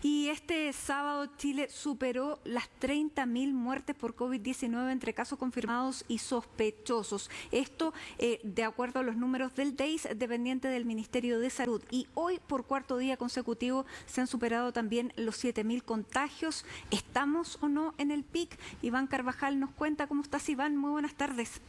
Y este sábado Chile superó las 30.000 muertes por COVID-19 entre casos confirmados y sospechosos. Esto de acuerdo a los números del DEIS, dependiente del Ministerio de Salud. Y hoy, por cuarto día consecutivo, se han superado también los 7.000 contagios. ¿Estamos o no en el pic? Iván Carvajal nos cuenta. ¿Cómo estás, Iván? Muy buenas tardes.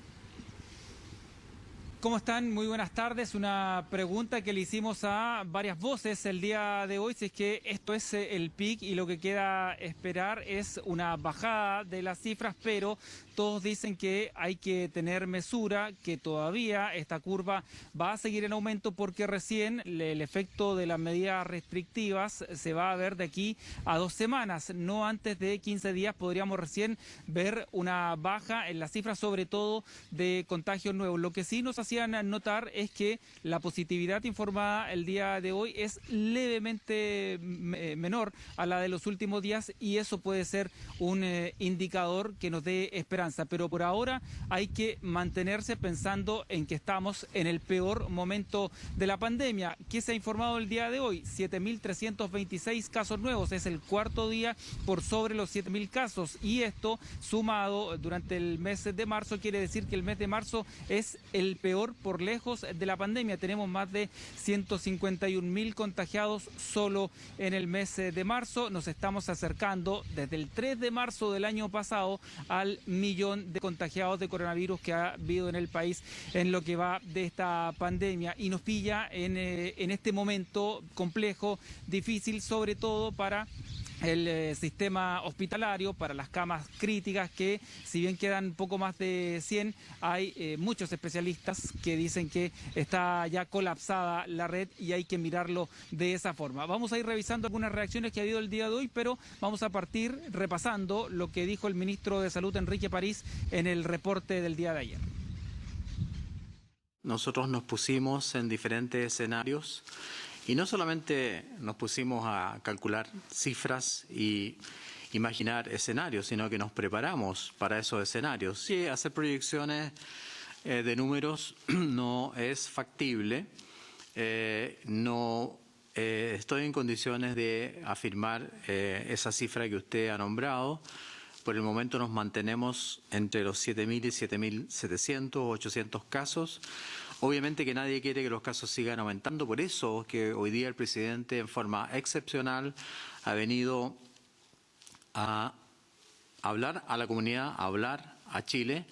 ¿Cómo están? Muy buenas tardes. Una pregunta que le hicimos a varias voces el día de hoy, si es que esto es el pic y lo que queda esperar es una bajada de las cifras, pero todos dicen que hay que tener mesura, que todavía esta curva va a seguir en aumento porque recién el efecto de las medidas restrictivas se va a ver de aquí a 2 semanas, no antes de 15 días podríamos recién ver una baja en las cifras, sobre todo de contagios nuevos. Lo que sí nos hacían notar es que la positividad informada el día de hoy es levemente menor a la de los últimos días y eso puede ser un indicador que nos dé esperanza. Pero por ahora hay que mantenerse pensando en que estamos en el peor momento de la pandemia. ¿Qué se ha informado el día de hoy? 7.326 casos nuevos. Es el cuarto día por sobre los 7.000 casos. Y esto, sumado durante el mes de marzo, quiere decir que el mes de marzo es el peor por lejos de la pandemia. Tenemos más de 151.000 contagiados solo en el mes de marzo. Nos estamos acercando desde el 3 de marzo del año pasado al millón de contagiados de coronavirus que ha habido en el país en lo que va de esta pandemia y nos pilla en este momento complejo, difícil, sobre todo para el sistema hospitalario, para las camas críticas, que si bien quedan poco más de 100, hay muchos especialistas que dicen que está ya colapsada la red y hay que mirarlo de esa forma. Vamos a ir revisando algunas reacciones que ha habido el día de hoy, pero vamos a partir repasando lo que dijo el ministro de Salud, Enrique París, en el reporte del día de ayer. Nosotros nos pusimos en diferentes escenarios y no solamente nos pusimos a calcular cifras y imaginar escenarios, sino que nos preparamos para esos escenarios. Sí, hacer proyecciones de números no es factible, no estoy en condiciones de afirmar esa cifra que usted ha nombrado. Por el momento nos mantenemos entre los 7.000 y 7.700 o 800 casos. Obviamente que nadie quiere que los casos sigan aumentando, por eso que hoy día el presidente en forma excepcional ha venido a hablar a la comunidad, a hablar a Chile.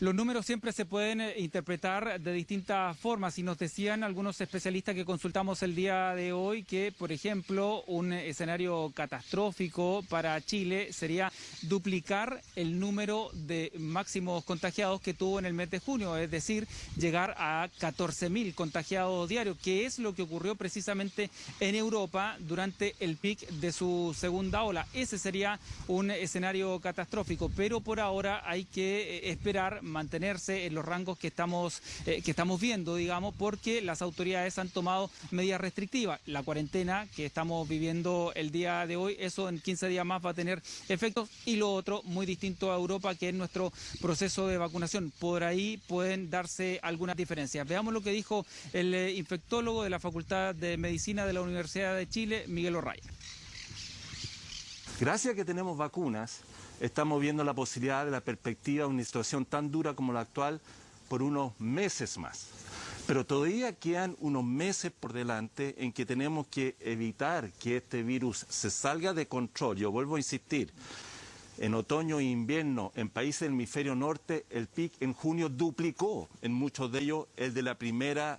Los números siempre se pueden interpretar de distintas formas y nos decían algunos especialistas que consultamos el día de hoy que, por ejemplo, un escenario catastrófico para Chile sería duplicar el número de máximos contagiados que tuvo en el mes de junio, es decir, llegar a 14.000 contagiados diarios, que es lo que ocurrió precisamente en Europa durante el pic de su segunda ola. Ese sería un escenario catastrófico, pero por ahora hay que esperar mantenerse en los rangos que estamos viendo, digamos, porque las autoridades han tomado medidas restrictivas. La cuarentena que estamos viviendo el día de hoy, eso en 15 días más va a tener efectos, y lo otro, muy distinto a Europa, que es nuestro proceso de vacunación. Por ahí pueden darse algunas diferencias. Veamos lo que dijo el infectólogo de la Facultad de Medicina de la Universidad de Chile, Miguel Orraya. Gracias a que tenemos vacunas, estamos viendo la posibilidad de la perspectiva de una situación tan dura como la actual por unos meses más. Pero todavía quedan unos meses por delante en que tenemos que evitar que este virus se salga de control. Yo vuelvo a insistir, en otoño e invierno, en países del hemisferio norte, el pic en junio duplicó en muchos de ellos el de la primera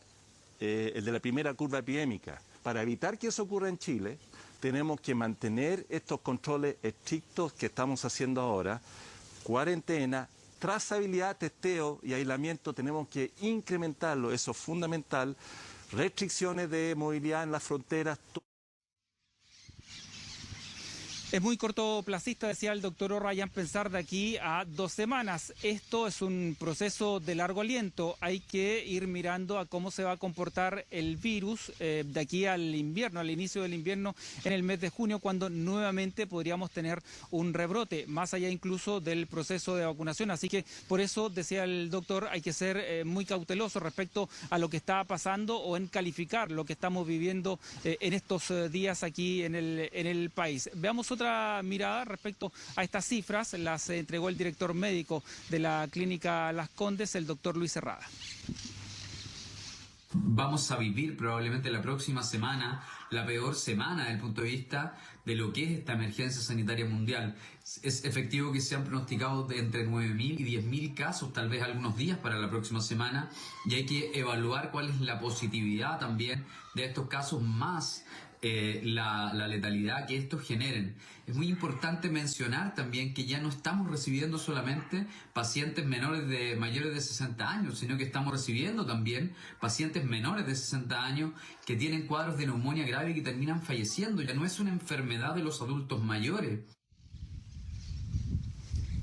curva epidémica. Para evitar que eso ocurra en Chile, tenemos que mantener estos controles estrictos que estamos haciendo ahora, cuarentena, trazabilidad, testeo y aislamiento, tenemos que incrementarlo, eso es fundamental, restricciones de movilidad en las fronteras. Es muy cortoplacista, decía el doctor O'Ryan, pensar de aquí a 2 semanas. Esto es un proceso de largo aliento. Hay que ir mirando a cómo se va a comportar el virus de aquí al invierno, al inicio del invierno en el mes de junio, cuando nuevamente podríamos tener un rebrote, más allá incluso del proceso de vacunación. Así que por eso, decía el doctor, hay que ser muy cauteloso respecto a lo que está pasando o en calificar lo que estamos viviendo en estos días aquí en el país. Veamos otra mirada respecto a estas cifras, las entregó el director médico de la Clínica Las Condes, el doctor Luis Herrada. Vamos a vivir probablemente la próxima semana la peor semana desde el punto de vista de lo que es esta emergencia sanitaria mundial. Es efectivo que se han pronosticado de entre 9.000 y 10.000 casos, tal vez algunos días para la próxima semana, y hay que evaluar cuál es la positividad también de estos casos más la letalidad que estos generen. Es muy importante mencionar también que ya no estamos recibiendo solamente pacientes mayores de 60 años, sino que estamos recibiendo también pacientes menores de 60 años que tienen cuadros de neumonía grave y que terminan falleciendo. Ya no es una enfermedad de los adultos mayores.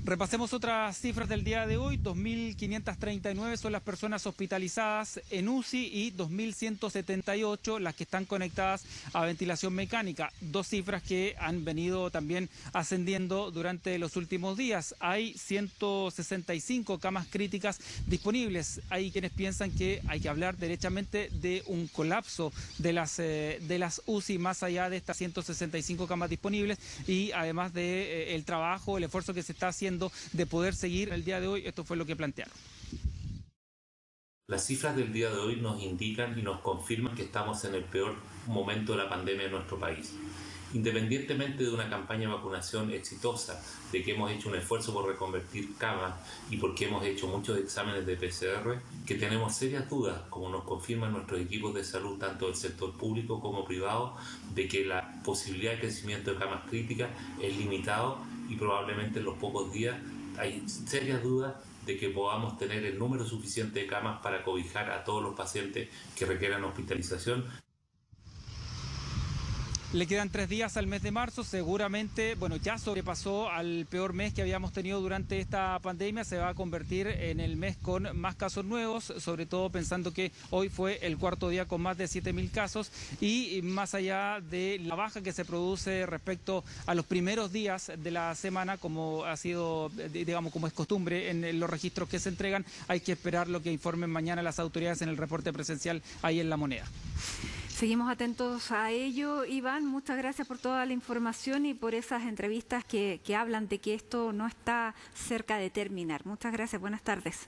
Repasemos otras cifras del día de hoy. 2.539 son las personas hospitalizadas en UCI y 2.178 las que están conectadas a ventilación mecánica. Dos cifras que han venido también ascendiendo durante los últimos días. Hay 165 camas críticas disponibles. Hay quienes piensan que hay que hablar derechamente de un colapso de las UCI más allá de estas 165 camas disponibles y además de el trabajo, el esfuerzo que se está haciendo de poder seguir el día de hoy. Esto fue lo que plantearon. Las cifras del día de hoy nos indican y nos confirman que estamos en el peor momento de la pandemia en nuestro país. Independientemente de una campaña de vacunación exitosa, de que hemos hecho un esfuerzo por reconvertir camas y porque hemos hecho muchos exámenes de PCR, que tenemos serias dudas, como nos confirman nuestros equipos de salud, tanto del sector público como privado, de que la posibilidad de crecimiento de camas críticas es limitado y probablemente en los pocos días hay serias dudas de que podamos tener el número suficiente de camas para cobijar a todos los pacientes que requieran hospitalización. Le quedan 3 días al mes de marzo, seguramente, ya sobrepasó al peor mes que habíamos tenido durante esta pandemia, se va a convertir en el mes con más casos nuevos, sobre todo pensando que hoy fue el cuarto día con más de 7.000 casos y más allá de la baja que se produce respecto a los primeros días de la semana, como ha sido, digamos, como es costumbre en los registros que se entregan, hay que esperar lo que informen mañana las autoridades en el reporte presencial ahí en La Moneda. Seguimos atentos a ello. Iván, muchas gracias por toda la información y por esas entrevistas que hablan de que esto no está cerca de terminar. Muchas gracias, buenas tardes.